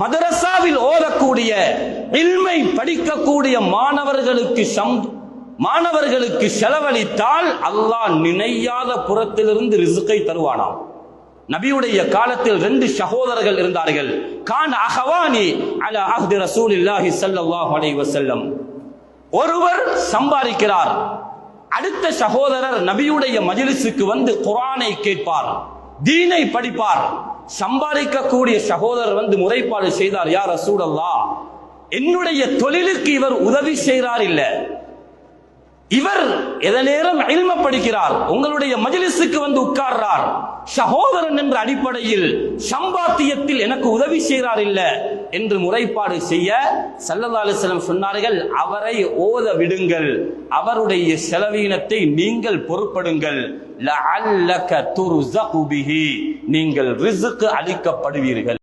மதரசாவில் ஓதக்கூடிய இல்மை படிக்கக்கூடிய மாணவர்களுக்கு செலவழித்தால் அல்லாஹ் நினையாத புறத்திலிருந்து ரிஸ்கை தருவானாம். நபியுடைய காலத்தில் 2 சகோதரர்கள் இருந்தார்கள். கான் அஹவானி அலா அஹ்தி ரசூலில்லாஹி ஸல்லல்லாஹு அலைஹி வஸல்லம். ஒருவர் சம்பாதிக்கிறார், அடுத்த சகோதரர் நபியுடைய மஜ்லிஸுக்கு வந்து குர்ஆனை கேட்பார், தீனை படிப்பார். சம்பாதிக்கக்கூடிய சகோதரர் வந்து முறைப்பாடு செய்தார், யா ரசூலல்லாஹ், என்னுடைய தொழிலுக்கு இவர் உதவி செய்கிறார் இல்ல, இவர் எத நேரம் இல்ம படிக்கிறார், உங்களுடைய மஜ்லிஸுக்கு வந்து உட்கார்றார், சகோதரன் என்ற அடிப்படையில் சம்பாத்தியத்தில் எனக்கு உதவி செய்கிறார் இல்ல என்று முறைப்பாடு செய்ய ஸல்லல்லாஹு அலைஹி வஸல்லம் சொன்னார்கள், அவரை ஓத விடுங்கள், அவருடைய செலவீனத்தை நீங்கள் பொறுப்படுங்கள், லஅல்லக துர்ஸகு பிஹி, நீங்கள் ரிஸ்க் அளிக்கப்படுவீர்கள்.